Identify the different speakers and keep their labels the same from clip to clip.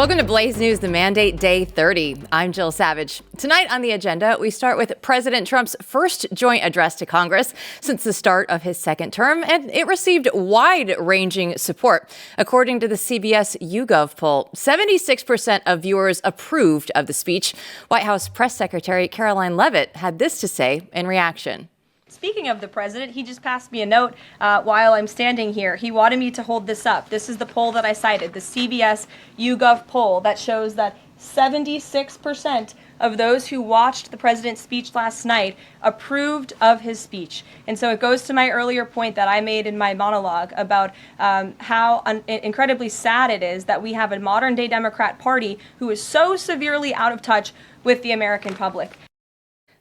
Speaker 1: Welcome to Blaze News, the mandate day 30. I'm Jill Savage. Tonight on the agenda, we start with President Trump's first joint address to Congress since the start of his second term, and it received wide-ranging support. According to the CBS YouGov poll, 76% of viewers approved of the speech. White House Press Secretary Karoline Leavitt had this to say in reaction.
Speaker 2: Speaking of the president, he just passed me a note while I'm standing here. He wanted me to hold this up. This is the poll that I cited, the CBS YouGov poll that shows that 76% of those who watched the president's speech last night approved of his speech. And so it goes to my earlier point that I made in my monologue about how incredibly sad it is that we have a modern-day Democrat Party who is so severely out of touch with the American public.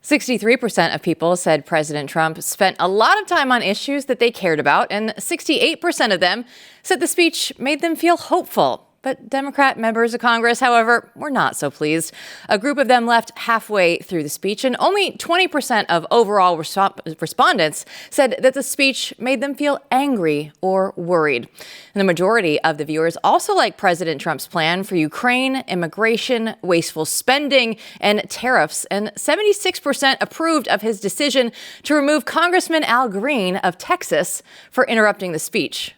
Speaker 1: 63% of people said President Trump spent a lot of time on issues that they cared about, and 68% of them said the speech made them feel hopeful. But Democrat members of Congress, however, were not so pleased. A group of them left halfway through the speech, and only 20% of overall respondents said that the speech made them feel angry or worried. And the majority of the viewers also like President Trump's plan for Ukraine, immigration, wasteful spending, and tariffs. And 76% approved of his decision to remove Congressman Al Green of Texas for interrupting the speech.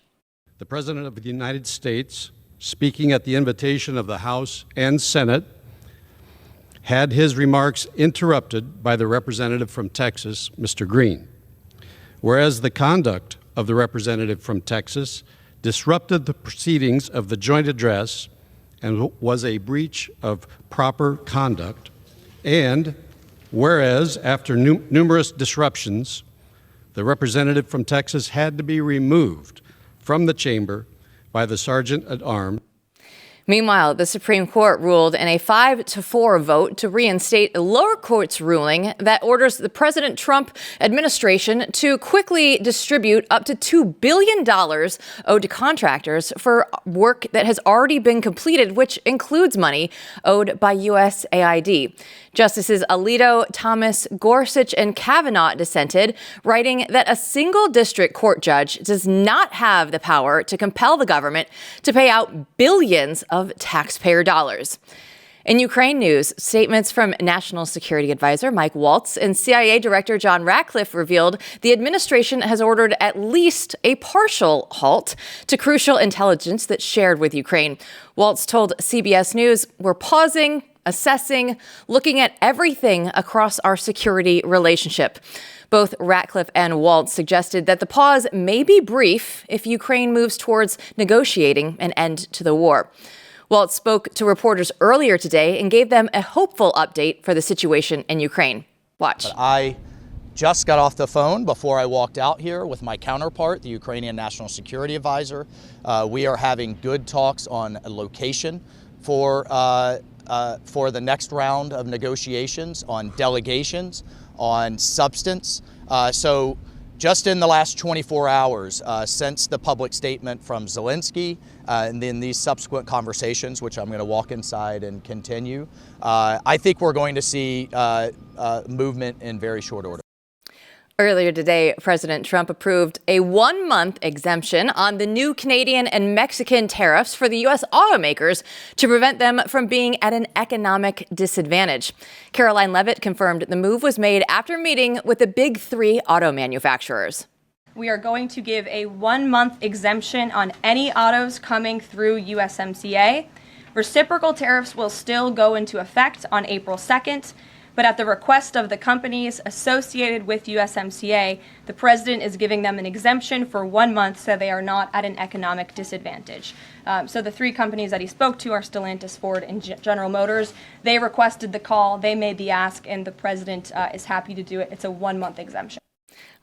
Speaker 3: The President of the United States, speaking at the invitation of the House and Senate, had his remarks interrupted by the representative from Texas, Mr. Green. Whereas the conduct of the representative from Texas disrupted the proceedings of the joint address and was a breach of proper conduct, and whereas after numerous disruptions, the representative from Texas had to be removed from the chamber by the sergeant at arms.
Speaker 1: Meanwhile, the Supreme Court ruled in a 5-4 vote to reinstate a lower court's ruling that orders the President Trump administration to quickly distribute up to $2 billion owed to contractors for work that has already been completed, which includes money owed by USAID. Justices Alito, Thomas, Gorsuch, and Kavanaugh dissented, writing that a single district court judge does not have the power to compel the government to pay out billions of taxpayer dollars. In Ukraine news, statements from National Security Advisor Mike Waltz and CIA Director John Ratcliffe revealed the administration has ordered at least a partial halt to crucial intelligence that's shared with Ukraine. Waltz told CBS News, "We're pausing, assessing, looking at everything across our security relationship." Both Ratcliffe and Waltz suggested that the pause may be brief if Ukraine moves towards negotiating an end to the war. Waltz spoke to reporters earlier today and gave them a hopeful update for the situation in Ukraine. Watch.
Speaker 4: But I just got off the phone before I walked out here with my counterpart, the Ukrainian National Security Advisor. We are having good talks on a location for the next round of negotiations, on delegations, on substance. So just in the last 24 hours, since the public statement from Zelensky, and then these subsequent conversations, which I'm going to walk inside and continue, I think we're going to see movement in very short order.
Speaker 1: Earlier today, President Trump approved a 1-month exemption on the new Canadian and Mexican tariffs for the U.S. automakers to prevent them from being at an economic disadvantage. Karoline Leavitt confirmed the move was made after meeting with the big 3 auto manufacturers.
Speaker 2: We are going to give a 1-month exemption on any autos coming through USMCA. Reciprocal tariffs will still go into effect on April 2nd. But at the request of the companies associated with USMCA, the president is giving them an exemption for 1 month so they are not at an economic disadvantage. So the 3 companies that he spoke to are Stellantis, Ford, and General Motors. They requested the call, they made the ask, and the president is happy to do it. It's a 1-month exemption.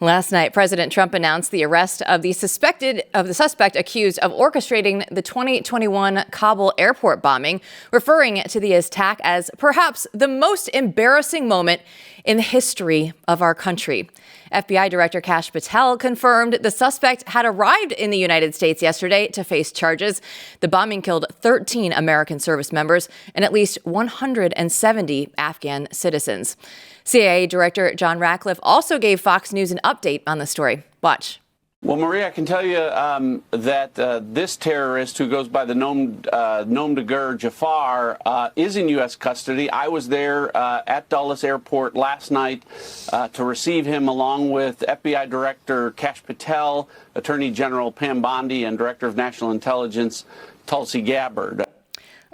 Speaker 1: Last night, President Trump announced the arrest of the suspect accused of orchestrating the 2021 Kabul airport bombing, referring to the attack as perhaps the most embarrassing moment in the history of our country. FBI Director Kash Patel confirmed the suspect had arrived in the United States yesterday to face charges. The bombing killed 13 American service members and at least 170 Afghan citizens. CIA Director John Ratcliffe also gave Fox News an update on the story. Watch.
Speaker 5: Well, Maria, I can tell you that this terrorist who goes by the nom de guerre Jafar is in U.S. custody. I was there at Dulles Airport last night to receive him, along with FBI Director Kash Patel, Attorney General Pam Bondi, and Director of National Intelligence Tulsi Gabbard.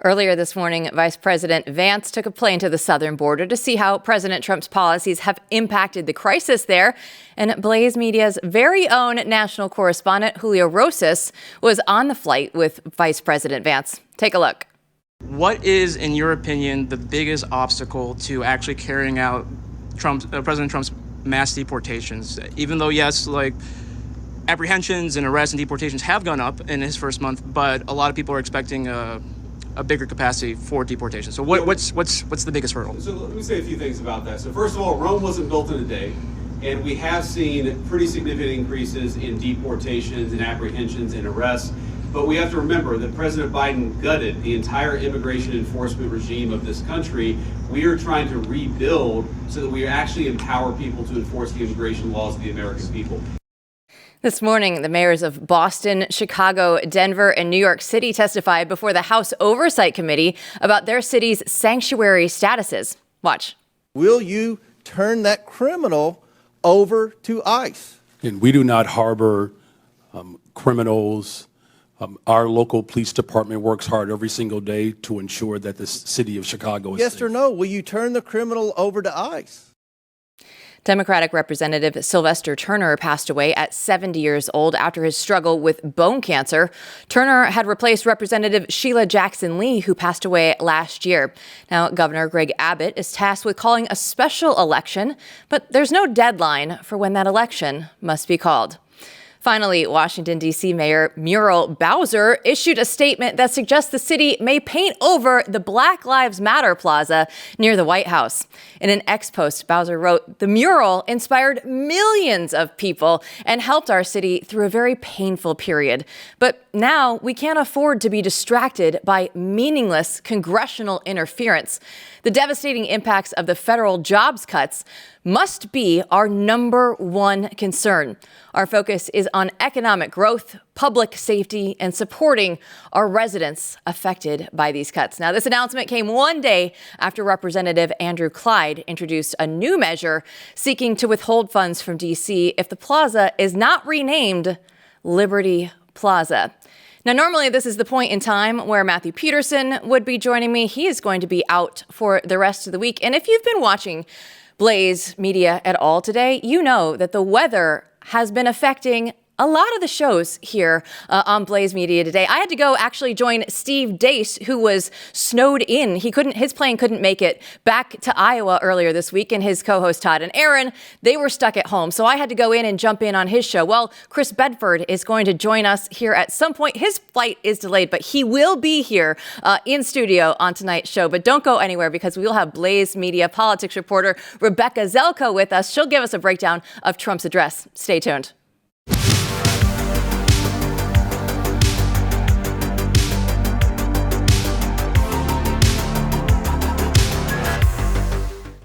Speaker 1: Earlier this morning, Vice President Vance took a plane to the southern border to see how President Trump's policies have impacted the crisis there. And Blaze Media's very own national correspondent, Julio Rosas, was on the flight with Vice President Vance. Take a look.
Speaker 6: What is, in your opinion, the biggest obstacle to actually carrying out President Trump's mass deportations? Even though, yes, apprehensions and arrests and deportations have gone up in his first month, but a lot of people are expecting a bigger capacity for deportation. So what's the biggest hurdle?
Speaker 7: So let me say a few things about that. So first of all, Rome wasn't built in a day, and we have seen pretty significant increases in deportations and apprehensions and arrests. But we have to remember that President Biden gutted the entire immigration enforcement regime of this country. We are trying to rebuild so that we actually empower people to enforce the immigration laws of the American people.
Speaker 1: This morning, the mayors of Boston, Chicago, Denver, and New York City testified before the House Oversight Committee about their city's sanctuary statuses. Watch.
Speaker 8: Will you turn that criminal over to ICE?
Speaker 9: And we do not harbor criminals. Our local police department works hard every single day to ensure that the city of Chicago is
Speaker 8: Yes
Speaker 9: safe.
Speaker 8: or no? Will you turn the criminal over to ICE?
Speaker 1: Democratic Representative Sylvester Turner passed away at 70 years old after his struggle with bone cancer. Turner had replaced Representative Sheila Jackson Lee, who passed away last year. Now, Governor Greg Abbott is tasked with calling a special election, but there's no deadline for when that election must be called. Finally, Washington, D.C. Mayor Muriel Bowser issued a statement that suggests the city may paint over the Black Lives Matter plaza near the White House. In an X post, Bowser wrote, "The mural inspired millions of people and helped our city through a very painful period. But now we can't afford to be distracted by meaningless congressional interference. The devastating impacts of the federal jobs cuts must be our number one concern. Our focus is on economic growth, public safety, and supporting our residents affected by these cuts." Now, this announcement came one day after Representative Andrew Clyde introduced a new measure seeking to withhold funds from D.C. if the plaza is not renamed Liberty Plaza. Now, normally this is the point in time where Matthew Peterson would be joining me. He is going to be out for the rest of the week. And if you've been watching Blaze Media at all today, you know that the weather has been affecting a lot of the shows here on Blaze Media today. I had to go actually join Steve Deace, who was snowed in. His plane couldn't make it back to Iowa earlier this week, and his co-host Todd and Aaron, they were stuck at home. So I had to go in and jump in on his show. Well, Chris Bedford is going to join us here at some point. His flight is delayed, but he will be here in studio on tonight's show. But don't go anywhere, because we will have Blaze Media politics reporter Rebeka Zeljko with us. She'll give us a breakdown of Trump's address. Stay tuned.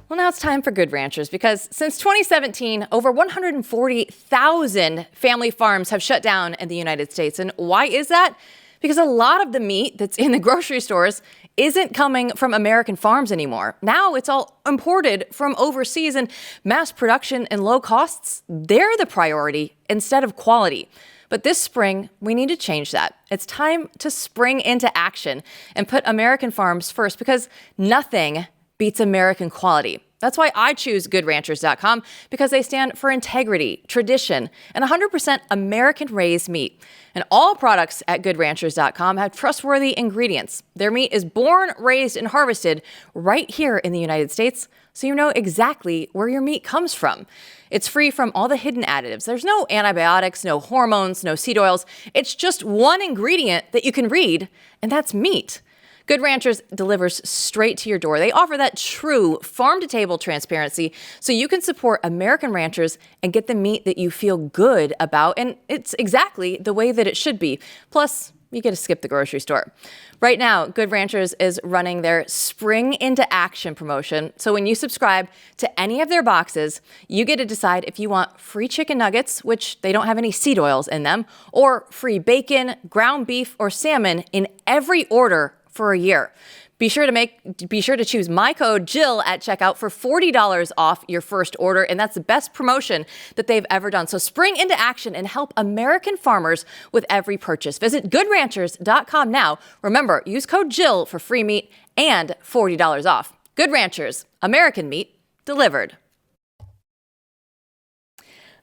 Speaker 1: Well, now it's time for Good Ranchers, because since 2017, over 140,000 family farms have shut down in the United States. And why is that? Because a lot of the meat that's in the grocery stores isn't coming from American farms anymore. Now it's all imported from overseas, and mass production and low costs, they're the priority instead of quality. But this spring, we need to change that. It's time to spring into action and put American farms first, because nothing beats American quality. That's why I choose GoodRanchers.com, because they stand for integrity, tradition, and 100% American-raised meat. And all products at GoodRanchers.com have trustworthy ingredients. Their meat is born, raised, and harvested right here in the United States, so you know exactly where your meat comes from. It's free from all the hidden additives. There's no antibiotics, no hormones, no seed oils. It's just one ingredient that you can read, and that's meat. Good Ranchers delivers straight to your door. They offer that true farm-to-table transparency, so you can support American ranchers and get the meat that you feel good about, and it's exactly the way that it should be. Plus, you get to skip the grocery store. Right now, Good Ranchers is running their Spring into Action promotion. So when you subscribe to any of their boxes, you get to decide if you want free chicken nuggets, which they don't have any seed oils in them, or free bacon, ground beef, or salmon in every order for a year. Be sure to choose my code Jill at checkout for $40 off your first order, and that's the best promotion that they've ever done. So spring into action and help American farmers with every purchase. Visit goodranchers.com now. Remember, use code Jill for free meat and $40 off. Good Ranchers, American meat delivered.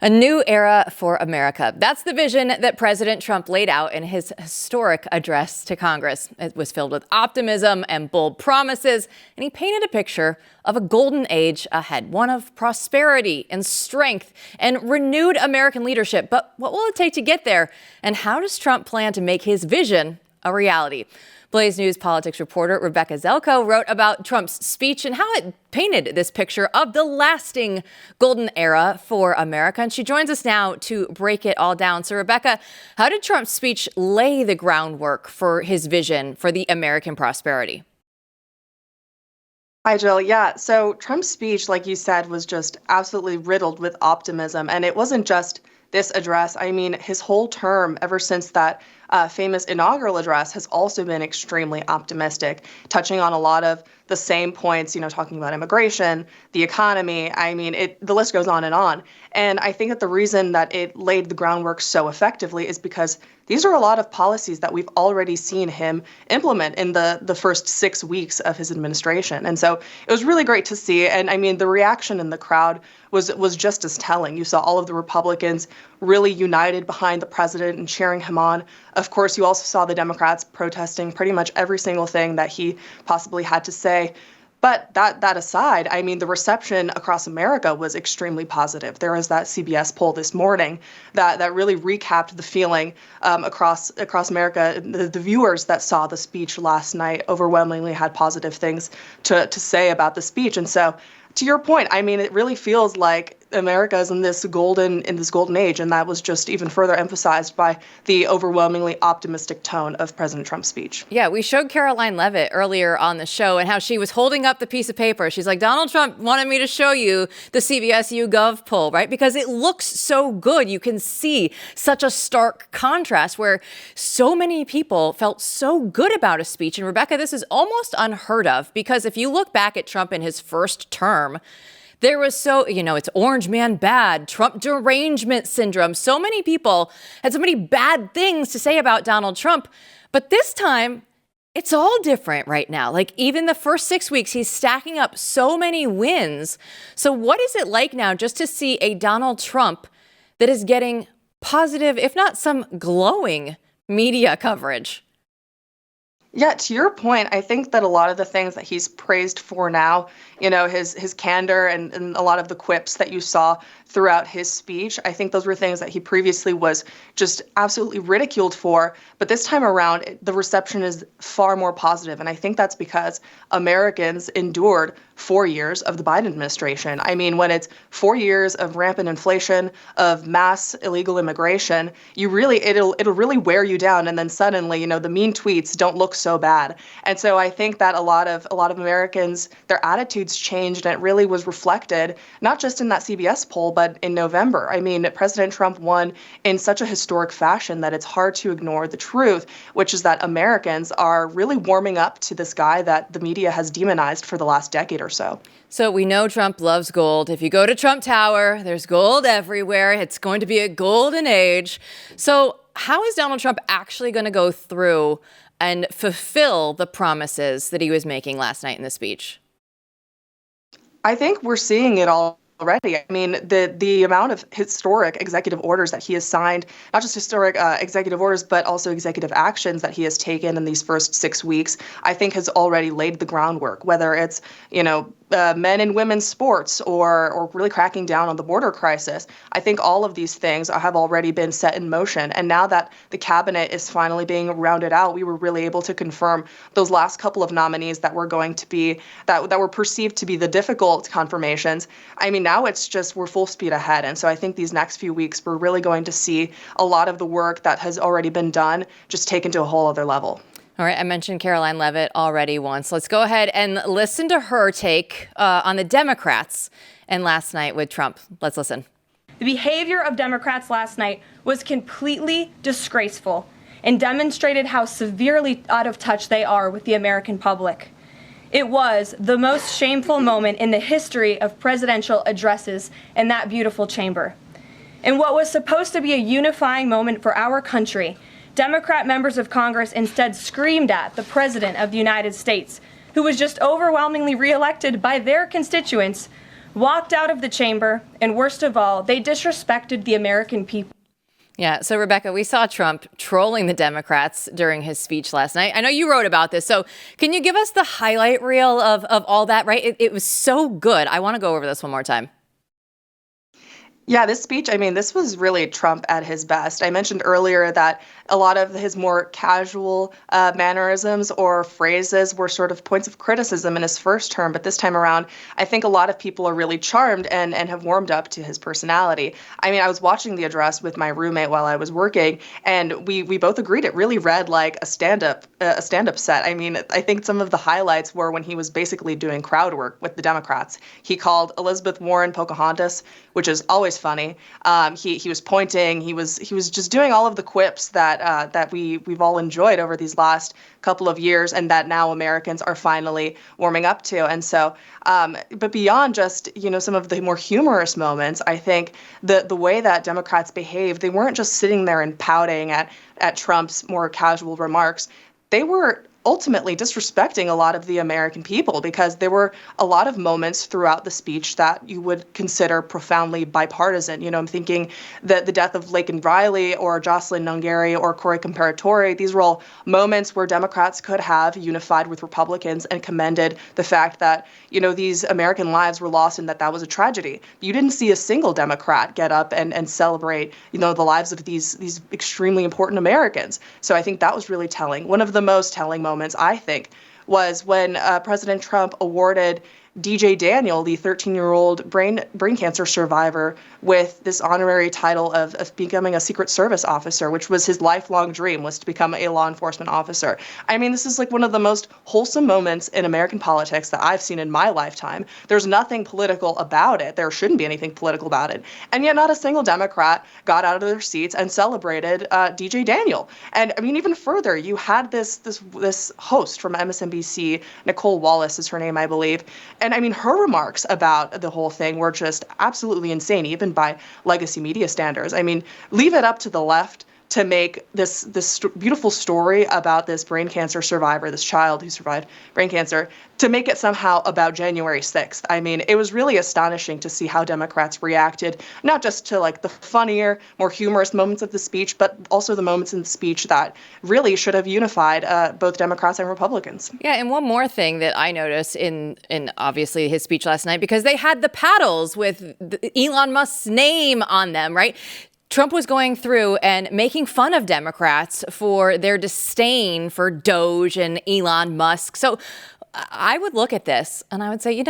Speaker 1: A new era for America. That's the vision that President Trump laid out in his historic address to Congress. It was filled with optimism and bold promises, and he painted a picture of a golden age ahead, one of prosperity and strength and renewed American leadership. But what will it take to get there? And how does Trump plan to make his vision a reality? Blaze News politics reporter Rebeka Zeljko wrote about Trump's speech and how it painted this picture of the lasting golden era for America. And she joins us now to break it all down. So, Rebeka, how did Trump's speech lay the groundwork for his vision for the American prosperity?
Speaker 10: Hi, Jill. Yeah, so Trump's speech, like you said, was just absolutely riddled with optimism. And it wasn't just this address. I mean, his whole term, ever since that famous inaugural address, has also been extremely optimistic, touching on a lot of the same points, talking about immigration, the economy. I mean, the list goes on. And I think that the reason that it laid the groundwork so effectively is because these are a lot of policies that we've already seen him implement in the first 6 weeks of his administration. And so it was really great to see. And I mean, the reaction in the crowd was just as telling. You saw all of the Republicans really united behind the president and cheering him on. Of course, you also saw the Democrats protesting pretty much every single thing that he possibly had to say. But that aside, I mean, the reception across America was extremely positive. There was that CBS poll this morning that really recapped the feeling across America. The viewers that saw the speech last night overwhelmingly had positive things to say about the speech. And so, to your point, I mean, it really feels like America is in this golden age, and that was just even further emphasized by the overwhelmingly optimistic tone of President Trump's speech.
Speaker 1: Yeah, we showed Caroline Leavitt earlier on the show and how she was holding up the piece of paper. She's like, Donald Trump wanted me to show you the CBS YouGov poll, right? Because it looks so good. You can see such a stark contrast where so many people felt so good about a speech. And Rebeka, this is almost unheard of, because if you look back at Trump in his first term, there was it's orange man bad, Trump derangement syndrome. So many people had so many bad things to say about Donald Trump. But this time, it's all different right now. Like, even the first 6 weeks, he's stacking up so many wins. So what is it like now just to see a Donald Trump that is getting positive, if not some glowing media coverage?
Speaker 10: Yeah, to your point, I think that a lot of the things that he's praised for now, his candor and a lot of the quips that you saw throughout his speech, I think those were things that he previously was just absolutely ridiculed for. But this time around, the reception is far more positive. And I think that's because Americans endured 4 years of the Biden administration. I mean, when it's 4 years of rampant inflation, of mass illegal immigration, it'll really wear you down. And then suddenly, the mean tweets don't look so bad. And so I think that a lot of Americans, their attitudes changed, and it really was reflected not just in that CBS poll, but in November. I mean, President Trump won in such a historic fashion that it's hard to ignore the truth, which is that Americans are really warming up to this guy that the media has demonized for the last decade or so.
Speaker 1: So we know Trump loves gold. If you go to Trump Tower, there's gold everywhere. It's going to be a golden age. So how is Donald Trump actually going to go through and fulfill the promises that he was making last night in the speech?
Speaker 10: I think we're seeing it all already. I mean, the amount of historic executive orders that he has signed, not just historic executive orders, but also executive actions that he has taken in these first 6 weeks, I think has already laid the groundwork, whether it's, men and women's sports or really cracking down on the border crisis. I think all of these things have already been set in motion. And now that the cabinet is finally being rounded out, we were really able to confirm those last couple of nominees that were going to be, that were perceived to be the difficult confirmations. I mean, now it's just, we're full speed ahead. And so I think these next few weeks, we're really going to see a lot of the work that has already been done just taken to a whole other level.
Speaker 1: All right, I mentioned Caroline Leavitt already once. Let's go ahead and listen to her take on the Democrats and last night with Trump. Let's listen.
Speaker 2: The behavior of Democrats last night was completely disgraceful and demonstrated how severely out of touch they are with the American public. It was the most shameful moment in the history of presidential addresses in that beautiful chamber. In what was supposed to be a unifying moment for our country, Democrat members of Congress instead screamed at the President of the United States, who was just overwhelmingly reelected by their constituents, walked out of the chamber, and worst of all, they disrespected the American people.
Speaker 1: Yeah, so Rebecca, we saw Trump trolling the Democrats during his speech last night. I know you wrote about this, so can you give us the highlight reel of all that, right? It was so good. I want to go over this one more time.
Speaker 10: Yeah, this speech, I mean, this was really Trump at his best. I mentioned earlier that a lot of his more casual mannerisms or phrases were sort of points of criticism in his first term. But this time around, I think a lot of people are really charmed and have warmed up to his personality. I mean, I was watching the address with my roommate while I was working, and we both agreed it really read like a stand-up set. I mean, I think some of the highlights were when he was basically doing crowd work with the Democrats. He called Elizabeth Warren Pocahontas, which is always funny. He was pointing. He was just doing all of the quips that we've all enjoyed over these last couple of years, and that now Americans are finally warming up to. And so, but beyond just some of the more humorous moments, I think the way that Democrats behaved, they weren't just sitting there and pouting at Trump's more casual remarks. They were ultimately disrespecting a lot of the American people, because there were a lot of moments throughout the speech that you would consider profoundly bipartisan. I'm thinking that the death of Laken Riley or Jocelyn Nungary or Cory Comparatore, these were all moments where Democrats could have unified with Republicans and commended the fact that, these American lives were lost and that was a tragedy. You didn't see a single Democrat get up and celebrate, the lives of these extremely important Americans. So I think that was really telling. One of the most telling moments, I think, was when President Trump awarded DJ Daniel, the 13-year-old brain cancer survivor, with this honorary title of becoming a Secret Service officer, which was his lifelong dream, was to become a law enforcement officer. I mean, this is like one of the most wholesome moments in American politics that I've seen in my lifetime. There's nothing political about it. There shouldn't be anything political about it. And yet not a single Democrat got out of their seats and celebrated DJ Daniel. And I mean, even further, you had this host from MSNBC, Nicole Wallace is her name, I believe. And I mean, her remarks about the whole thing were just absolutely insane, even by legacy media standards. I mean, leave it up to the left to make this beautiful story about this brain cancer survivor, this child who survived brain cancer, to make it somehow about January 6th. I mean, it was really astonishing to see how Democrats reacted, not just to like the funnier, more humorous moments of the speech, but also the moments in the speech that really should have unified both Democrats and Republicans.
Speaker 1: Yeah, and one more thing that I noticed in obviously his speech last night, because they had the paddles with Elon Musk's name on them, right? Trump was going through and making fun of Democrats for their disdain for Doge and Elon Musk. So I would look at this and I would say,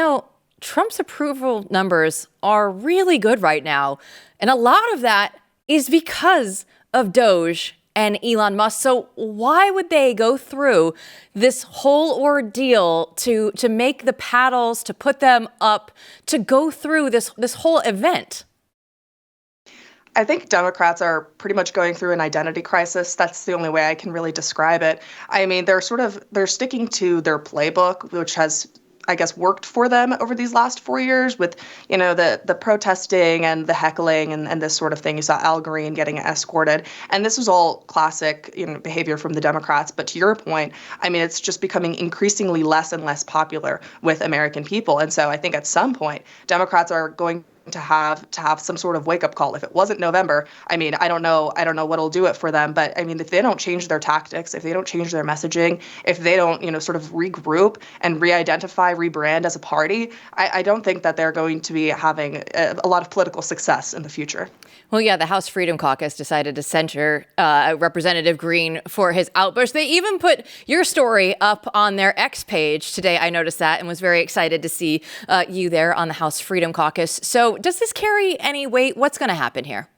Speaker 1: Trump's approval numbers are really good right now. And a lot of that is because of Doge and Elon Musk. So why would they go through this whole ordeal to make the paddles, to put them up, to go through this whole event?
Speaker 10: I think Democrats are pretty much going through an identity crisis. That's the only way I can really describe it. I mean, they're sticking to their playbook, which has, I guess, worked for them over these last 4 years with, the protesting and the heckling and this sort of thing. You saw Al Green getting escorted. And this was all classic, behavior from the Democrats. But to your point, I mean, it's just becoming increasingly less and less popular with American people. And so I think at some point, Democrats are going to have some sort of wake-up call. If it wasn't November, I mean, I don't know what'll do it for them. But I mean, if they don't change their tactics, if they don't change their messaging, if they don't, sort of regroup and re-identify, rebrand as a party, I don't think that they're going to be having a lot of political success in the future.
Speaker 1: Well, yeah, the House Freedom Caucus decided to censure Representative Green for his outburst. They even put your story up on their X page today. I noticed that and was very excited to see you there on the House Freedom Caucus. So does this carry any weight? What's going to happen here?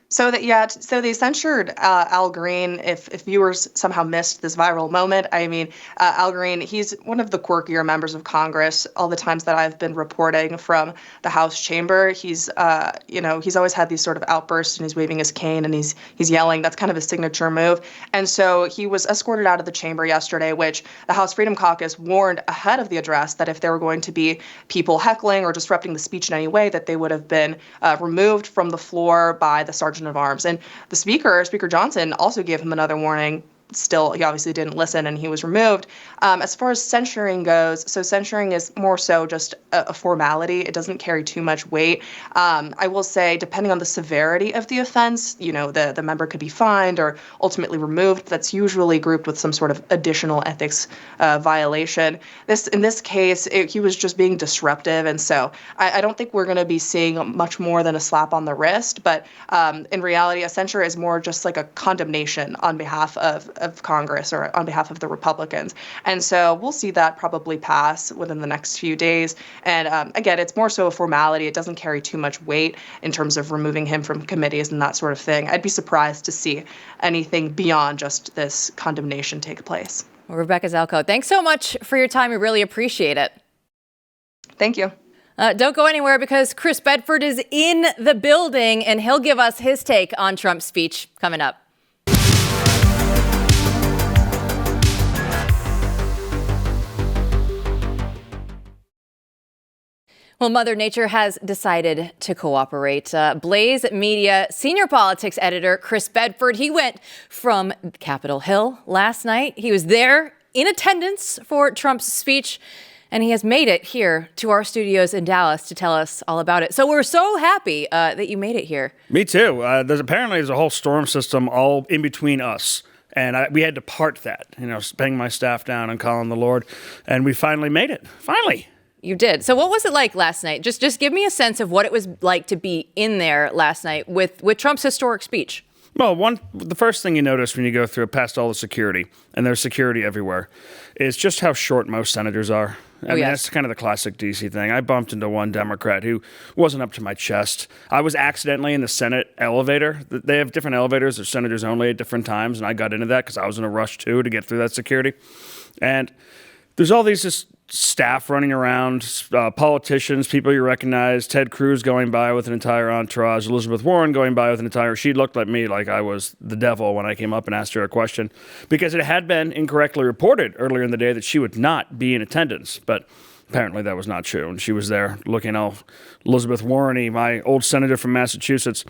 Speaker 10: So they censured Al Green. If viewers somehow missed this viral moment, I mean, Al Green, he's one of the quirkier members of Congress. All the times that I've been reporting from the House chamber, he's always had these sort of outbursts, and he's waving his cane and he's yelling. That's kind of his signature move. And so he was escorted out of the chamber yesterday, which the House Freedom Caucus warned ahead of the address that if there were going to be people heckling or disrupting the speech in any way, that they would have been removed from the floor by the Sergeant of Arms. And the Speaker Johnson, also gave him another warning. Still, he obviously didn't listen and he was removed. As far as censuring goes, so censuring is more so just a formality. It doesn't carry too much weight. I will say, depending on the severity of the offense, the member could be fined or ultimately removed. That's usually grouped with some sort of additional ethics violation. In this case, he was just being disruptive. And so I don't think we're going to be seeing much more than a slap on the wrist. But in reality, a censure is more just like a condemnation on behalf of Congress or on behalf of the Republicans. And so we'll see that probably pass within the next few days. And again, it's more so a formality. It doesn't carry too much weight in terms of removing him from committees and that sort of thing. I'd be surprised to see anything beyond just this condemnation take place.
Speaker 1: Well, Rebeka Zeljko, thanks so much for your time. We really appreciate it.
Speaker 10: Thank you.
Speaker 1: Don't go anywhere because Chris Bedford is in the building and he'll give us his take on Trump's speech coming up. Well, Mother Nature has decided to cooperate. Blaze Media senior politics editor Chris Bedford, he went from Capitol Hill last night. He was there in attendance for Trump's speech, and he has made it here to our studios in Dallas to tell us all about it. So we're so happy that you made it here.
Speaker 11: Me too. There's a whole storm system all in between us. And we had to part that, bang my staff down and call on the Lord. And we finally made it. Finally.
Speaker 1: You did. So what was it like last night? Just give me a sense of what it was like to be in there last night with Trump's historic speech.
Speaker 11: Well, the first thing you notice when you go through past all the security, and there's security everywhere, is just how short most senators are. I mean, that's kind of the classic D.C. thing. I bumped into one Democrat who wasn't up to my chest. I was accidentally in the Senate elevator. They have different elevators. There's senators only at different times, and I got into that because I was in a rush, too, to get through that security. And there's all these just staff running around, politicians, people you recognize, Ted Cruz going by with an entire entourage, Elizabeth Warren going by with an entire, she looked at me like I was the devil when I came up and asked her a question, because it had been incorrectly reported earlier in the day that she would not be in attendance, but apparently that was not true, and she was there looking all Elizabeth Warren-y, my old senator from Massachusetts.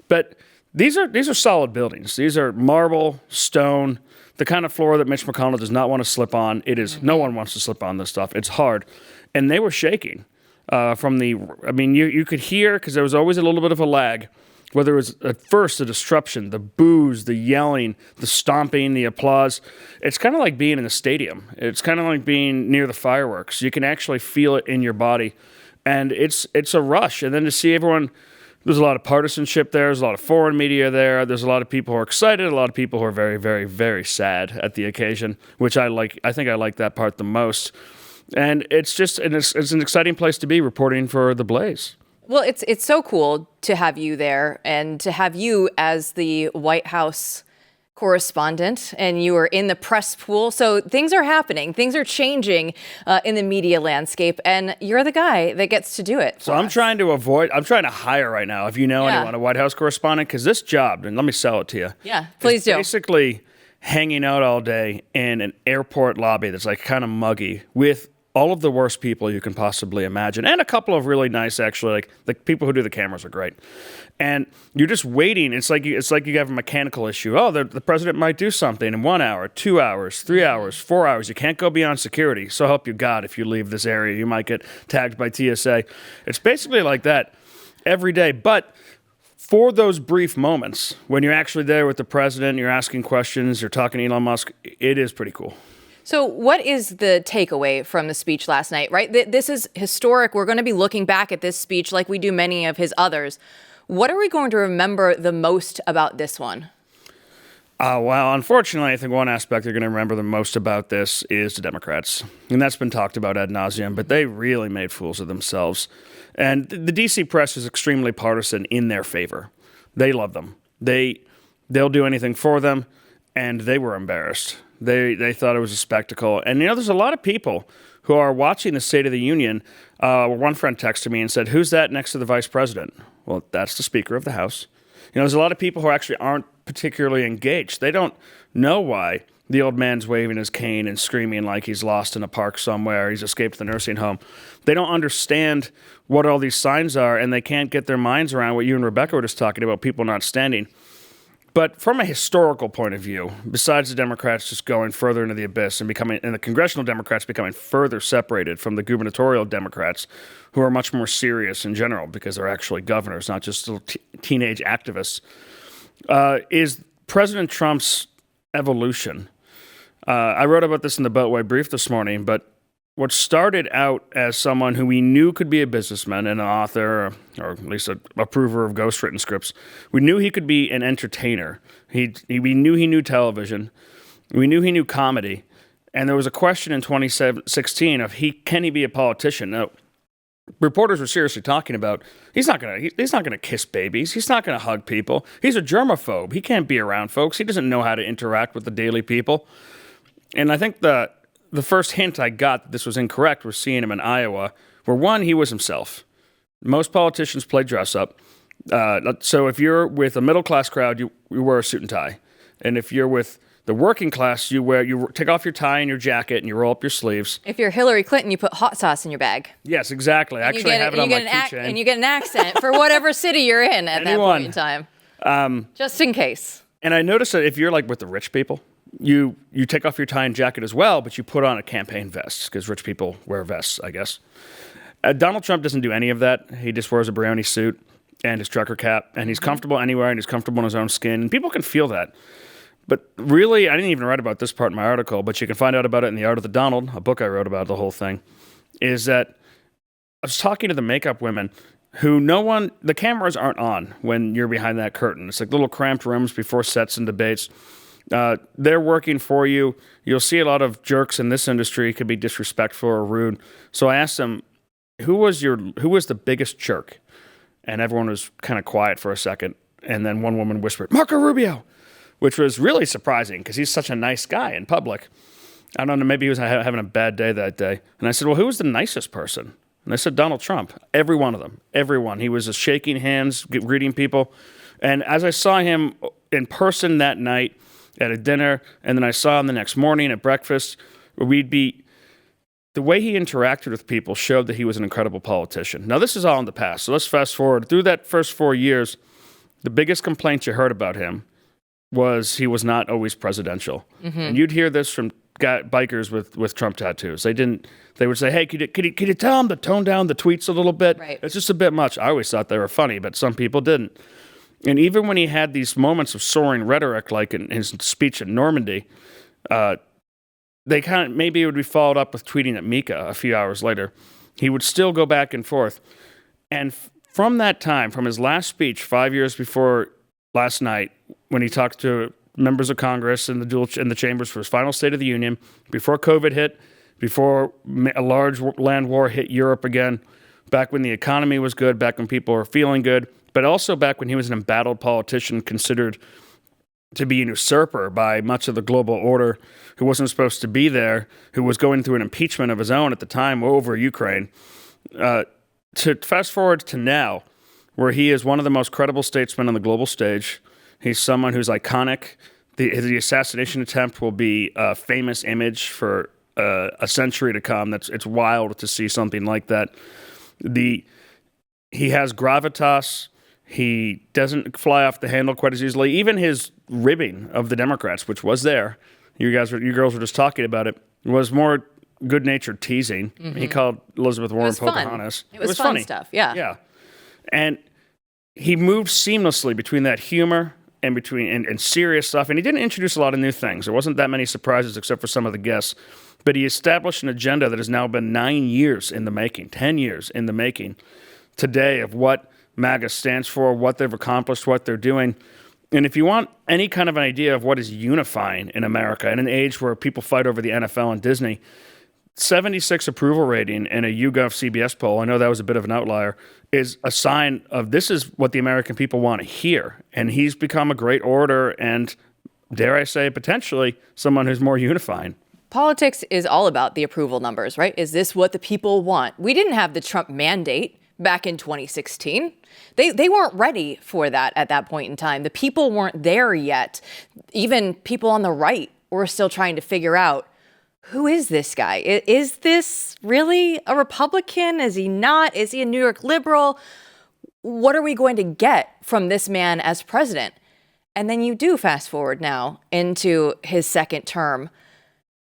Speaker 11: But these are solid buildings. These are marble, stone, the kind of floor that Mitch McConnell does not want to slip on. It is, no one wants to slip on this stuff. It's hard. And they were shaking you could hear, because there was always a little bit of a lag, whether it was at first the disruption, the boos, the yelling, the stomping, the applause. It's kind of like being in a stadium. It's kind of like being near the fireworks. You can actually feel it in your body. And it's a rush. And then to see everyone, there's a lot of partisanship there. There's a lot of foreign media there. There's a lot of people who are excited, a lot of people who are very, very, very sad at the occasion, which I like. I think I like that part the most. And it's an exciting place to be reporting for the Blaze.
Speaker 1: Well, it's so cool to have you there and to have you as the White House correspondent, and you are in the press pool. So things are happening. Things are changing in the media landscape, and you're the guy that gets to do it.
Speaker 11: So I'm trying to hire right now, if you know anyone, a White House correspondent, because this job, and let me sell it to you.
Speaker 1: Yeah, please do.
Speaker 11: Basically hanging out all day in an airport lobby that's like kind of muggy with all of the worst people you can possibly imagine, and a couple of really nice, actually, like the people who do the cameras are great. And you're just waiting. It's like you have a mechanical issue. Oh, the president might do something in 1 hour, 2 hours, 3 hours, 4 hours. You can't go beyond security. So help you God, if you leave this area, you might get tagged by TSA. It's basically like that every day. But for those brief moments, when you're actually there with the president, you're asking questions, you're talking to Elon Musk, it is pretty cool.
Speaker 1: So what is the takeaway from the speech last night, right? This is historic. We're going to be looking back at this speech like we do many of his others. What are we going to remember the most about this one?
Speaker 11: Well, unfortunately, I think one aspect they're going to remember the most about this is the Democrats. And that's been talked about ad nauseum, but they really made fools of themselves. And the D.C. press is extremely partisan in their favor. They love them. They'll do anything for them, and they were embarrassed. They thought it was a spectacle. And, there's a lot of people who are watching the State of the Union. One friend texted me and said, who's that next to the vice president? Well, that's the Speaker of the House. There's a lot of people who actually aren't particularly engaged. They don't know why the old man's waving his cane and screaming like he's lost in a park somewhere. He's escaped the nursing home. They don't understand what all these signs are, and they can't get their minds around what you and Rebeka were just talking about, people not standing. But from a historical point of view, besides the Democrats just going further into the abyss and the congressional Democrats becoming further separated from the gubernatorial Democrats, who are much more serious in general because they're actually governors, not just little teenage activists, is President Trump's evolution. I wrote about this in the Beltway Brief this morning, but what started out as someone who we knew could be a businessman and an author, or at least a approver of ghostwritten scripts, we knew he could be an entertainer. We knew he knew television. We knew he knew comedy. And there was a question in 2016 of can he be a politician? Now, reporters were seriously talking about he's not gonna kiss babies. He's not gonna hug people. He's a germaphobe. He can't be around folks. He doesn't know how to interact with the daily people. And I think the first hint I got that this was incorrect was seeing him in Iowa, where one, he was himself. Most politicians play dress up. So if you're with a middle class crowd, you wear a suit and tie. And if you're with the working class, you take off your tie and your jacket and you roll up your sleeves.
Speaker 1: If you're Hillary Clinton, you put hot sauce in your bag.
Speaker 11: Yes, exactly. I actually have it on my keychain.
Speaker 1: And you get an accent for whatever city you're in at that point in time. Just in case.
Speaker 11: And I noticed that if you're like with the rich people, you take off your tie and jacket as well, but you put on a campaign vest because rich people wear vests, I guess. Donald Trump doesn't do any of that. He just wears a brownie suit and his trucker cap, and he's comfortable anywhere, and he's comfortable in his own skin. And people can feel that. But really, I didn't even write about this part in my article, but you can find out about it in The Art of the Donald, a book I wrote about the whole thing, is that I was talking to the makeup women who the cameras aren't on when you're behind that curtain. It's like little cramped rooms before sets and debates. They're working for you. You'll see a lot of jerks in this industry. It could be disrespectful or rude. So I asked them, who was the biggest jerk? And everyone was kind of quiet for a second. And then one woman whispered, Marco Rubio, which was really surprising because he's such a nice guy in public. I don't know, maybe he was having a bad day that day. And I said, well, who was the nicest person? And they said, Donald Trump. Every one of them. Everyone. He was just shaking hands, greeting people. And as I saw him in person that night, at a dinner, and then I saw him the next morning at breakfast, the way he interacted with people showed that he was an incredible politician. Now, this is all in the past, so let's fast forward. Through that first 4 years, the biggest complaint you heard about him was he was not always presidential. Mm-hmm. And you'd hear this from bikers with Trump tattoos. They would say, hey, could you tell him to tone down the tweets a little bit?
Speaker 1: Right.
Speaker 11: It's just a bit much. I always thought they were funny, but some people didn't. And even when he had these moments of soaring rhetoric, like in his speech at Normandy, maybe it would be followed up with tweeting at Mika a few hours later. He would still go back and forth. And from that time, from his last speech 5 years before last night, when he talked to members of Congress in the chambers for his final State of the Union, before COVID hit, before a large land war hit Europe again, back when the economy was good, back when people were feeling good, but also back when he was an embattled politician considered to be an usurper by much of the global order, who wasn't supposed to be there, who was going through an impeachment of his own at the time over Ukraine. To fast forward to now, where he is one of the most credible statesmen on the global stage. He's someone who's iconic. The assassination attempt will be a famous image for a century to come. It's wild to see something like that. He has gravitas. He doesn't fly off the handle quite as easily. Even his ribbing of the Democrats, which was there, you girls were just talking about it, was more good-natured teasing. Mm-hmm. He called Elizabeth Warren Pocahontas.
Speaker 1: It was fun
Speaker 11: funny
Speaker 1: stuff,
Speaker 11: yeah. And he moved seamlessly between that humor and and serious stuff. And he didn't introduce a lot of new things. There wasn't that many surprises except for some of the guests. But he established an agenda that has now been 9 years in the making, 10 years in the making today of what MAGA stands for, what they've accomplished, what they're doing. And if you want any kind of an idea of what is unifying in America in an age where people fight over the NFL and Disney, 76 approval rating in a YouGov CBS poll, I know that was a bit of an outlier, is a sign of this is what the American people want to hear. And he's become a great orator and, dare I say, potentially someone who's more unifying.
Speaker 1: Politics is all about the approval numbers, right? Is this what the people want? We didn't have the Trump mandate back in 2016. They weren't ready for that at that point in time. The people weren't there yet. Even people on the right were still trying to figure out, who is this guy? Is this really a Republican? Is he not? Is he a New York liberal? What are we going to get from this man as president? And then you do fast forward now into his second term,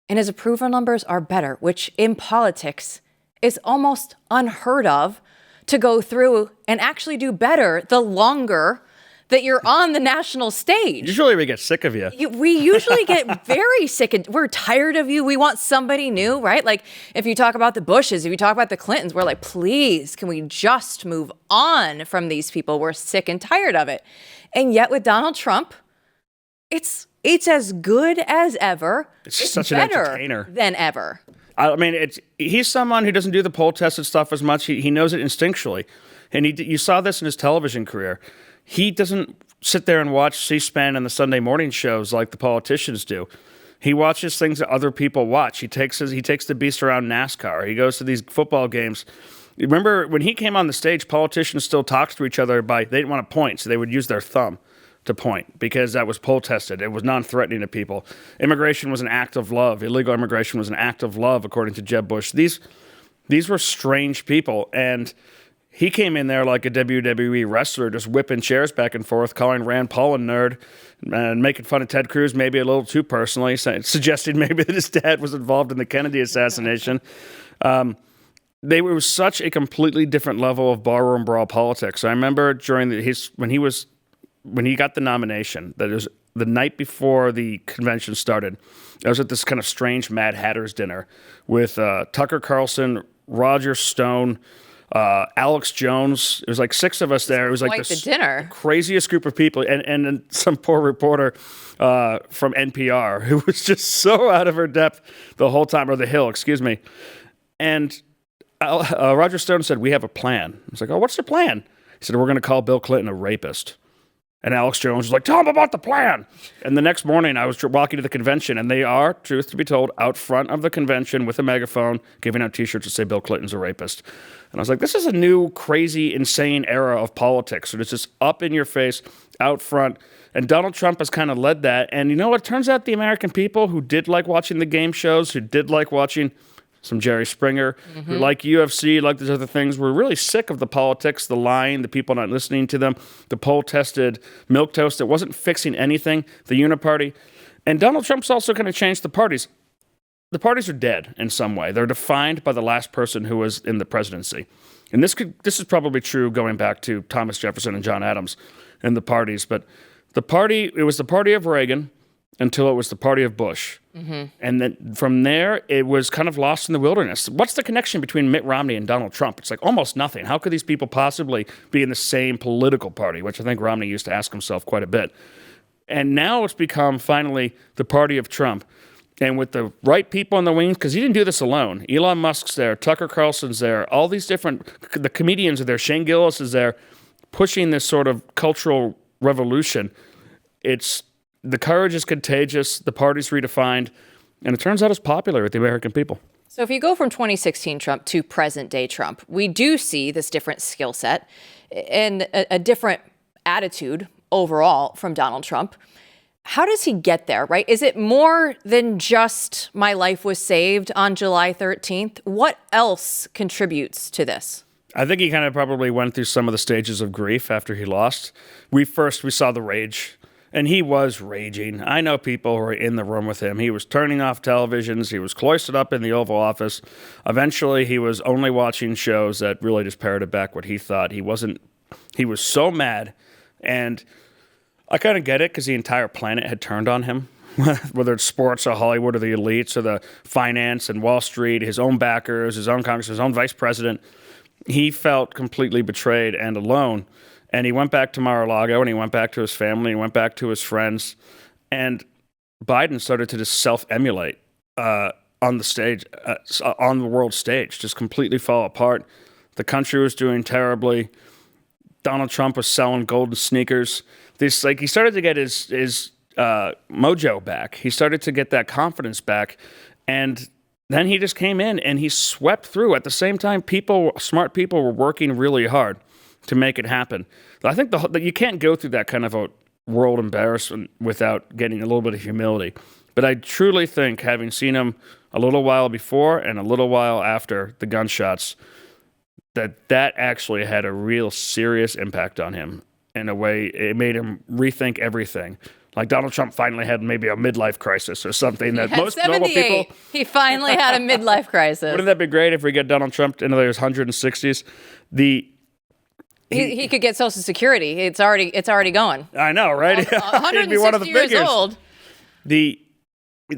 Speaker 1: and his approval numbers are better, which in politics is almost unheard of, to go through and actually do better the longer that you're on the national stage.
Speaker 11: Usually we get sick of you.
Speaker 1: We usually get very sick. We're tired of you. We want somebody new, right? Like if you talk about the Bushes, if you talk about the Clintons, we're like, please, can we just move on from these people? We're sick and tired of it. And yet with Donald Trump, it's as good as ever.
Speaker 11: It's such an entertainer
Speaker 1: than ever.
Speaker 11: I mean, he's someone who doesn't do the poll-tested stuff as much. He knows it instinctually. And you saw this in his television career. He doesn't sit there and watch C-SPAN and the Sunday morning shows like the politicians do. He watches things that other people watch. He takes the beast around NASCAR. He goes to these football games. Remember, when he came on the stage, politicians still talked to each other they didn't want to point, so they would use their thumb to point because that was poll-tested. It was non-threatening to people. Immigration was an act of love. Illegal immigration was an act of love, according to Jeb Bush. These were strange people, and he came in there like a WWE wrestler, just whipping chairs back and forth, calling Rand Paul a nerd, and making fun of Ted Cruz maybe a little too personally, suggesting maybe that his dad was involved in the Kennedy assassination. It was such a completely different level of barroom brawl politics. I remember when he got the nomination, that it was the night before the convention started, I was at this kind of strange Mad Hatter's dinner with Tucker Carlson, Roger Stone, Alex Jones. It was like 6 of us there. It was like
Speaker 1: the dinner.
Speaker 11: Craziest group of people, and some poor reporter from NPR who was just so out of her depth the whole time, or The Hill, excuse me. And Roger Stone said, "We have a plan." I was like, "Oh, what's the plan?" He said, "We're going to call Bill Clinton a rapist." And Alex Jones was like, "Tell him about the plan." And the next morning, I was walking to the convention, and they are, truth to be told, out front of the convention with a megaphone, giving out T-shirts that say Bill Clinton's a rapist. And I was like, this is a new, crazy, insane era of politics. So it's just up in your face, out front. And Donald Trump has kind of led that. And you know what? It turns out the American people who did like watching the game shows, who did like watching some Jerry Springer, who like UFC, like these other things, were really sick of the politics, the lying, the people not listening to them, the poll-tested milquetoast that wasn't fixing anything, the uniparty. And Donald Trump's also going to change the parties. The parties are dead in some way. They're defined by the last person who was in the presidency. And this is probably true going back to Thomas Jefferson and John Adams and the parties. But it was the party of Reagan until it was the party of Bush. Mm-hmm. And then from there, it was kind of lost in the wilderness. What's the connection between Mitt Romney and Donald Trump? It's like almost nothing. How could these people possibly be in the same political party, which I think Romney used to ask himself quite a bit. And now it's become finally the party of Trump. And with the right people in the wings, because he didn't do this alone. Elon Musk's there, Tucker Carlson's there, all these the comedians are there, Shane Gillis is there, pushing this sort of cultural revolution. The courage is contagious, the party's redefined, and it turns out it's popular with the American people.
Speaker 1: So if you go from 2016 Trump to present-day Trump, we do see this different skill set and a different attitude overall from Donald Trump. how does he get there, right? Is it more than just my life was saved on July 13th? What else contributes to this?
Speaker 11: I think he kind of probably went through some of the stages of grief after he lost. We saw the rage, and he was raging. I know people who were in the room with him. He was turning off televisions. He was cloistered up in the Oval Office. Eventually, he was only watching shows that really just parroted back what he thought. He was so mad, and I kind of get it because the entire planet had turned on him, whether it's sports or Hollywood or the elites or the finance and Wall Street, his own backers, his own Congress, his own vice president. He felt completely betrayed and alone, and he went back to Mar-a-Lago, and he went back to his family, and went back to his friends, and Biden started to just self-emulate on the stage, on the world stage, just completely fall apart. The country was doing terribly. Donald Trump was selling golden sneakers. He started to get his mojo back. He started to get that confidence back, and then he just came in and he swept through. At the same time, smart people were working really hard to make it happen. I think that you can't go through that kind of a world embarrassment without getting a little bit of humility. But I truly think, having seen him a little while before and a little while after the gunshots, that actually had a real serious impact on him. In a way, it made him rethink everything. Like Donald Trump finally had maybe a midlife crisis or something that most normal people...
Speaker 1: He finally had a midlife crisis.
Speaker 11: Wouldn't that be great if we get Donald Trump into his 160s?
Speaker 1: He could get Social Security. It's already going.
Speaker 11: I know, right?
Speaker 1: 160
Speaker 11: be one of the
Speaker 1: years
Speaker 11: figures.
Speaker 1: old.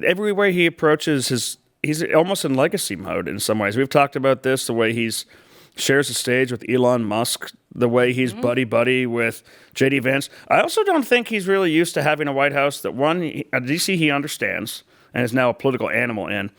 Speaker 11: Every way he approaches he's almost in legacy mode in some ways. We've talked about this, the way he's shares the stage with Elon Musk, the way he's buddy-buddy with JD Vance. I also don't think he's really used to having a White House that, one, DC he understands and is now a political animal in,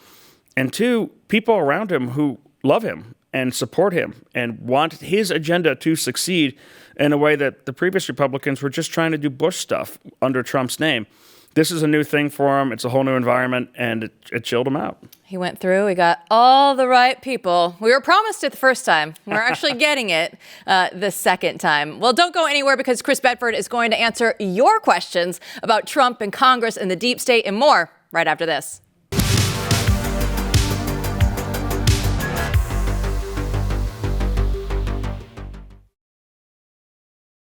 Speaker 11: and two, people around him who love him and support him and want his agenda to succeed in a way that the previous Republicans were just trying to do Bush stuff under Trump's name. This is a new thing for him. It's a whole new environment, and it chilled him out.
Speaker 1: He went through. We got all the right people. We were promised it the first time. We're actually getting it the second time. Well, don't go anywhere, because Chris Bedford is going to answer your questions about Trump and Congress and the deep state and more right after this.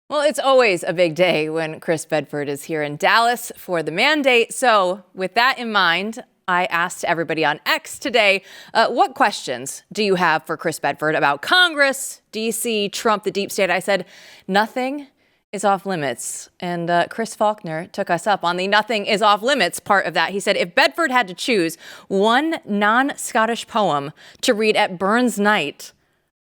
Speaker 1: Well, it's always a big day when Chris Bedford is here in Dallas for the mandate. So with that in mind, I asked everybody on X today, what questions do you have for Chris Bedford about Congress, D.C., Trump, the deep state? I said, nothing is off limits. And Chris Faulkner took us up on the nothing is off limits part of that. He said, if Bedford had to choose one non-Scottish poem to read at Burns Night,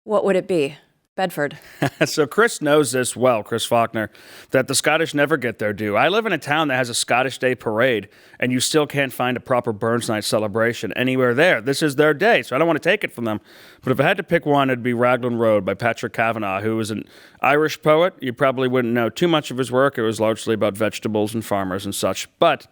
Speaker 1: what would it be? Bedford.
Speaker 11: So Chris knows this well, Chris Faulkner, that the Scottish never get their due. I live in a town that has a Scottish Day parade, and you still can't find a proper Burns Night celebration anywhere there. This is their day, so I don't want to take it from them. But if I had to pick one, it'd be Raglan Road by Patrick Kavanagh, who is an Irish poet. You probably wouldn't know too much of his work. It was largely about vegetables and farmers and such. But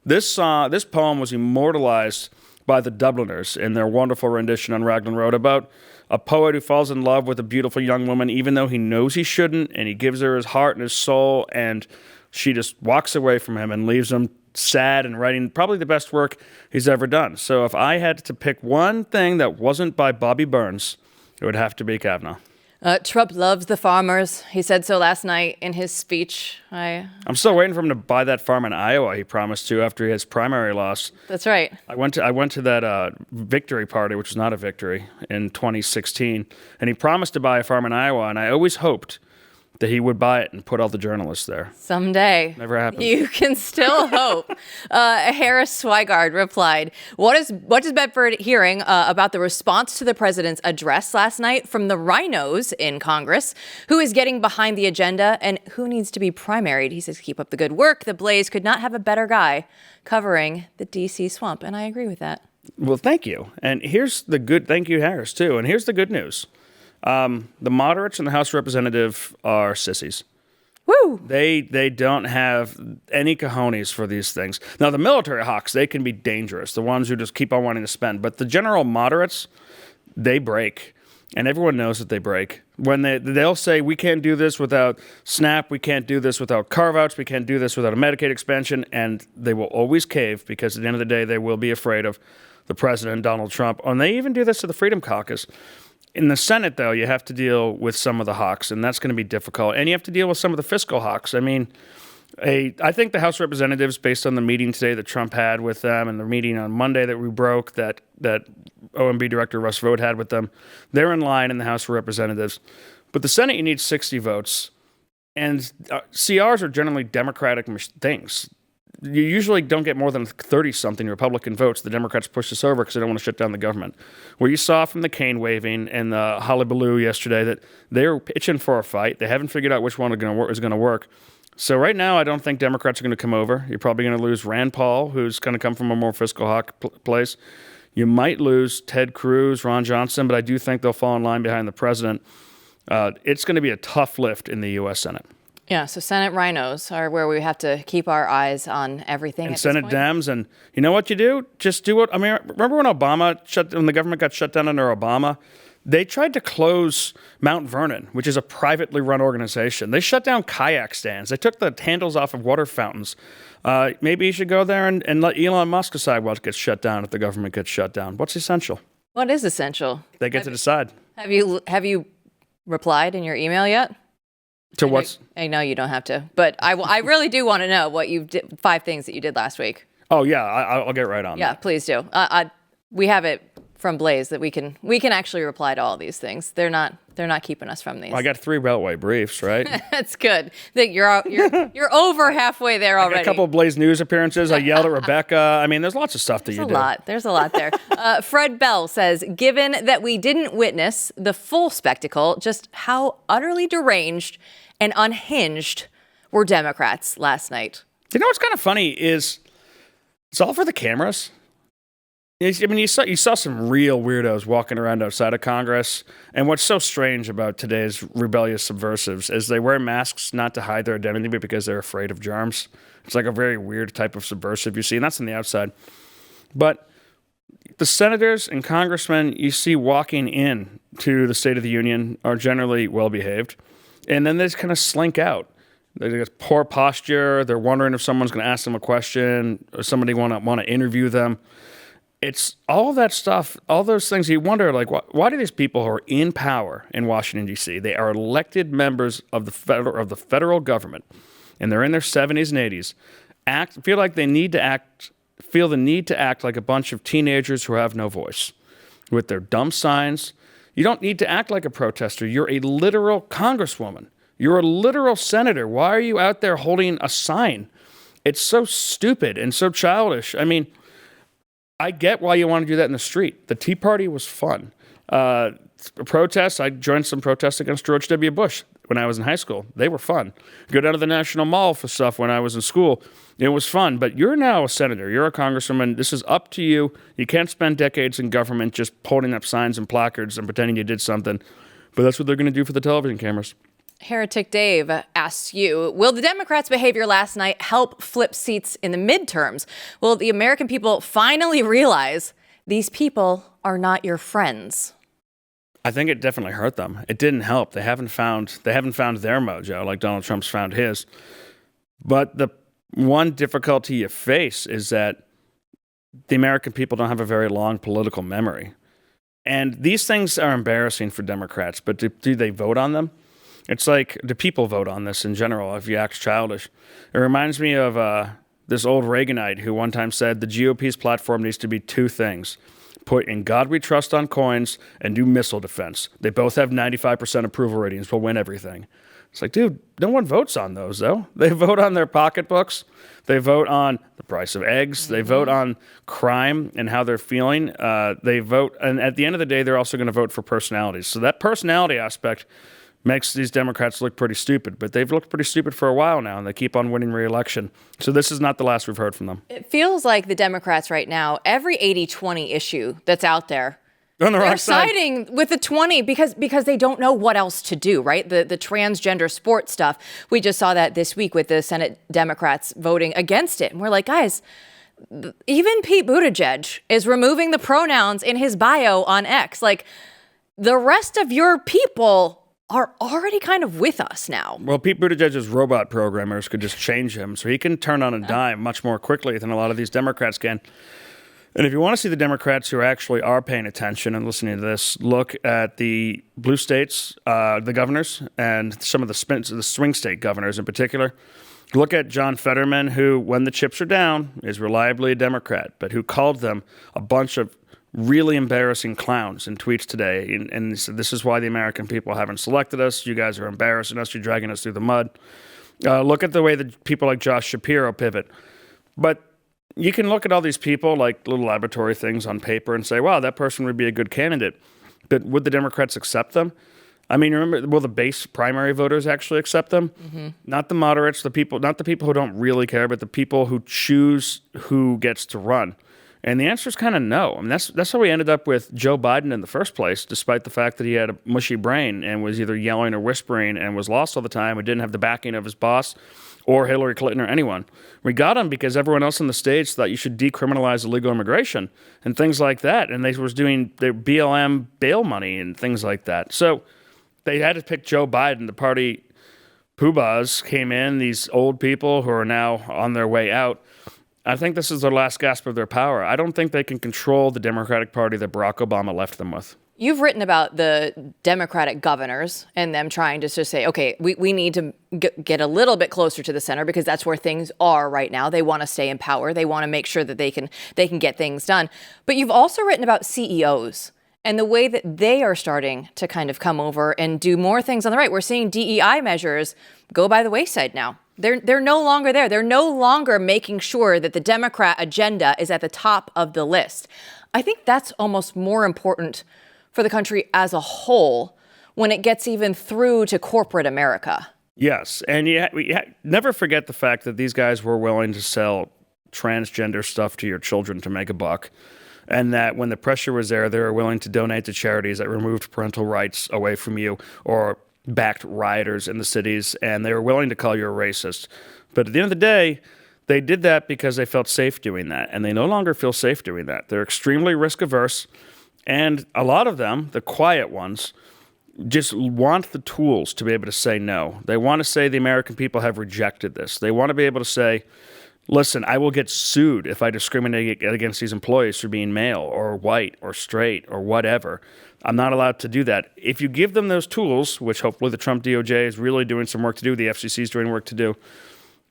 Speaker 11: this poem was immortalized by the Dubliners in their wonderful rendition on Raglan Road about a poet who falls in love with a beautiful young woman, even though he knows he shouldn't, and he gives her his heart and his soul, and she just walks away from him and leaves him sad and writing probably the best work he's ever done. So if I had to pick one thing that wasn't by Bobby Burns, it would have to be Kavanagh.
Speaker 1: Trump loves the farmers. He said so last night in his speech.
Speaker 11: I'm still waiting for him to buy that farm in Iowa he promised to after his primary loss.
Speaker 1: That's right.
Speaker 11: I went to that victory party, which was not a victory, in 2016, and he promised to buy a farm in Iowa, and I always hoped that he would buy it and put all the journalists there.
Speaker 1: Someday.
Speaker 11: Never happened.
Speaker 1: You can still hope. Harris Swigard replied, what is Bedford hearing about the response to the president's address last night from the rhinos in Congress? Who is getting behind the agenda and who needs to be primaried? He says, keep up the good work. The Blaze could not have a better guy covering the D.C. swamp. And I agree with that.
Speaker 11: Well, thank you. And here's the good, thank you, Harris, too. And here's the good news. The moderates in the House of Representatives are sissies.
Speaker 1: Woo!
Speaker 11: They don't have any cojones for these things. Now, the military hawks, they can be dangerous, the ones who just keep on wanting to spend. But the general moderates, they break. And everyone knows that they break. When they'll say, we can't do this without SNAP, we can't do this without carve-outs, we can't do this without a Medicaid expansion, and they will always cave because at the end of the day, they will be afraid of the president, Donald Trump. And they even do this to the Freedom Caucus. In the Senate, though, you have to deal with some of the hawks, and that's going to be difficult. And you have to deal with some of the fiscal hawks. I mean, I think the House of Representatives, based on the meeting today that Trump had with them and the meeting on Monday that we broke that OMB Director Russ Vought had with them, they're in line in the House of Representatives. But the Senate, you need 60 votes. And CRs are generally Democratic things. You usually don't get more than 30-something Republican votes. The Democrats push this over because they don't want to shut down the government. Where you saw from the cane waving and the hullabaloo yesterday that they're pitching for a fight. They haven't figured out which one is going to work. So right now, I don't think Democrats are going to come over. You're probably going to lose Rand Paul, who's going to come from a more fiscal hawk place. You might lose Ted Cruz, Ron Johnson, but I do think they'll fall in line behind the president. It's going to be a tough lift in the U.S. Senate.
Speaker 1: Yeah, so Senate rhinos are where we have to keep our eyes on everything.
Speaker 11: And Senate Dems, and you know what you do? Just do what, I mean, remember when when the government got shut down under Obama? They tried to close Mount Vernon, which is a privately run organization. They shut down kayak stands. They took the handles off of water fountains. Maybe you should go there and let Elon Musk decide what gets shut down if the government gets shut down. What's essential?
Speaker 1: What is essential?
Speaker 11: They get to decide.
Speaker 1: Have you replied in your email yet?
Speaker 11: To what's?
Speaker 1: I know you don't have to, but I really do want to know what you did, 5 things that you did last week.
Speaker 11: Oh yeah, I'll get right on that.
Speaker 1: Yeah, please do. We have it from Blaze that we can actually reply to all these things. They're not keeping us from these.
Speaker 11: Well, I got 3 Beltway briefs, right?
Speaker 1: That's good. That you're over halfway there already.
Speaker 11: A couple of Blaze News appearances. I yelled at Rebecca. I mean, there's lots of stuff that you do.
Speaker 1: There's a lot there. Fred Bell says, given that we didn't witness the full spectacle, just how utterly deranged and unhinged were Democrats last night?
Speaker 11: You know what's kind of funny is it's all for the cameras. I mean, you saw some real weirdos walking around outside of Congress. And what's so strange about today's rebellious subversives is they wear masks not to hide their identity, but because they're afraid of germs. It's like a very weird type of subversive you see, and that's on the outside. But the senators and congressmen you see walking in to the State of the Union are generally well-behaved. And then they just kind of slink out. They get poor posture. They're wondering if someone's going to ask them a question or somebody want to interview them. It's all that stuff, all those things you wonder, like, why do these people who are in power in Washington, D.C., they are elected members of the federal government, and they're in their 70s and 80s, feel the need to act like a bunch of teenagers who have no voice with their dumb signs. You don't need to act like a protester. You're a literal congresswoman. You're a literal senator. Why are you out there holding a sign? It's so stupid and so childish. I mean, I get why you want to do that in the street. The Tea Party was fun. Protests, I joined some protests against George W. Bush when I was in high school. They were fun. Go down to the National Mall for stuff when I was in school. It was fun. But you're now a senator. You're a congresswoman. This is up to you. You can't spend decades in government just holding up signs and placards and pretending you did something. But that's what they're going to do for the television cameras.
Speaker 1: Heretic Dave asks you, will the Democrats' behavior last night help flip seats in the midterms? Will the American people finally realize these people are not your friends?
Speaker 11: I think it definitely hurt them. It didn't help. They haven't found their mojo like Donald Trump's found his. But the one difficulty you face is that the American people don't have a very long political memory. And these things are embarrassing for Democrats, but do they vote on them? It's like, do people vote on this in general if you act childish? It reminds me of this old Reaganite who one time said the GOP's platform needs to be 2 things. Put in God we trust on coins and do missile defense. They both have 95% approval ratings. We'll win everything. It's like, dude, no one votes on those, though. They vote on their pocketbooks. They vote on the price of eggs. They vote on crime and how they're feeling. They vote, and at the end of the day, they're also going to vote for personalities. So that personality aspect makes these Democrats look pretty stupid, but they've looked pretty stupid for a while now, and they keep on winning re-election. So this is not the last we've heard from them.
Speaker 1: It feels like the Democrats right now, every 80-20 issue that's out there,
Speaker 11: they're
Speaker 1: siding with the 20 because they don't know what else to do, right? The transgender sports stuff. We just saw that this week with the Senate Democrats voting against it. And we're like, guys, even Pete Buttigieg is removing the pronouns in his bio on X. Like, the rest of your people are already kind of with us now.
Speaker 11: Well, Pete Buttigieg's robot programmers could just change him, so he can turn on a dime much more quickly than a lot of these Democrats can. And if you want to see the Democrats who actually are paying attention and listening to this, look at the blue states, the governors, and some of the swing state governors in particular. Look at John Fetterman, who, when the chips are down, is reliably a Democrat, but who called them a bunch of really embarrassing clowns in tweets today. And he said, this is why the American people haven't selected us. You guys are embarrassing us. You're dragging us through the mud. Look at the way that people like Josh Shapiro pivot. But you can look at all these people like little laboratory things on paper and say, wow, that person would be a good candidate. But would the Democrats accept them? I mean, remember, will the base primary voters actually accept them? Mm-hmm. Not the moderates, not the people who don't really care, but the people who choose who gets to run. And the answer is kind of no. I mean, that's how we ended up with Joe Biden in the first place, despite the fact that he had a mushy brain and was either yelling or whispering and was lost all the time and didn't have the backing of his boss or Hillary Clinton or anyone. We got him because everyone else in the states thought you should decriminalize illegal immigration and things like that. And they was doing their BLM bail money and things like that. So they had to pick Joe Biden. The party poobahs came in, these old people who are now on their way out. I think this is their last gasp of their power. I don't think they can control the Democratic Party that Barack Obama left them with.
Speaker 1: You've written about the Democratic governors and them trying to just say, okay, we need to get a little bit closer to the center because that's where things are right now. They want to stay in power. They want to make sure that they can get things done. But you've also written about CEOs and the way that they are starting to kind of come over and do more things on the right. We're seeing DEI measures go by the wayside now. They're no longer there. They're no longer making sure that the Democrat agenda is at the top of the list. I think that's almost more important for the country as a whole when it gets even through to corporate America.
Speaker 11: Yes, and never forget the fact that these guys were willing to sell transgender stuff to your children to make a buck, and that when the pressure was there, they were willing to donate to charities that removed parental rights away from you or backed rioters in the cities, and they were willing to call you a racist. But at the end of the day, they did that because they felt safe doing that, and they no longer feel safe doing that. They're extremely risk-averse, and a lot of them, the quiet ones, just want the tools to be able to say no. They want to say the American people have rejected this. They want to be able to say, listen, I will get sued if I discriminate against these employees for being male or white or straight or whatever. I'm not allowed to do that. If you give them those tools, which hopefully the Trump DOJ is really doing some work to do, the FCC is doing work to do,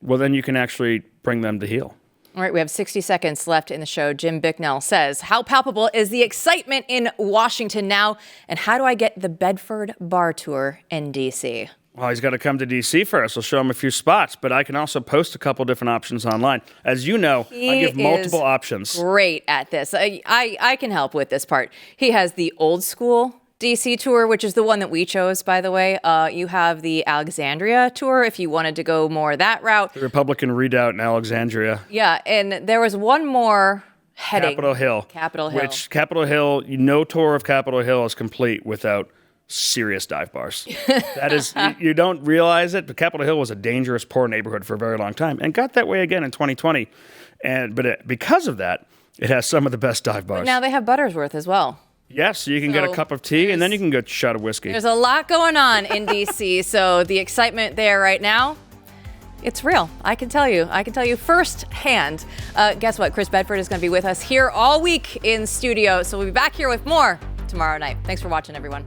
Speaker 11: well, then you can actually bring them to heel.
Speaker 1: All right, we have 60 seconds left in the show. Jim Bicknell says, how palpable is the excitement in Washington now? And how do I get the Bedford Bar Tour in D.C.?
Speaker 11: Well, he's got to come to D.C. first. We'll show him a few spots, but I can also post a couple different options online. As you know, I give multiple options.
Speaker 1: Great at this. I can help with this part. He has the old school D.C. tour, which is the one that we chose, by the way. You have the Alexandria tour if you wanted to go more that route.
Speaker 11: The Republican Redoubt in Alexandria.
Speaker 1: Yeah, and there was one more heading.
Speaker 11: Capitol Hill.
Speaker 1: Capitol Hill.
Speaker 11: Which Capitol Hill, no tour of Capitol Hill is complete without serious dive bars. That is, you don't realize it, but Capitol Hill was a dangerous, poor neighborhood for a very long time and got that way again in 2020. But because of that, it has some of the best dive bars.
Speaker 1: But now they have Buttersworth as well.
Speaker 11: Yes, you can get a cup of tea and then you can get a shot of whiskey.
Speaker 1: There's a lot going on in D.C., so the excitement there right now, it's real. I can tell you firsthand. Guess what? Chris Bedford is going to be with us here all week in studio, so we'll be back here with more tomorrow night. Thanks for watching, everyone.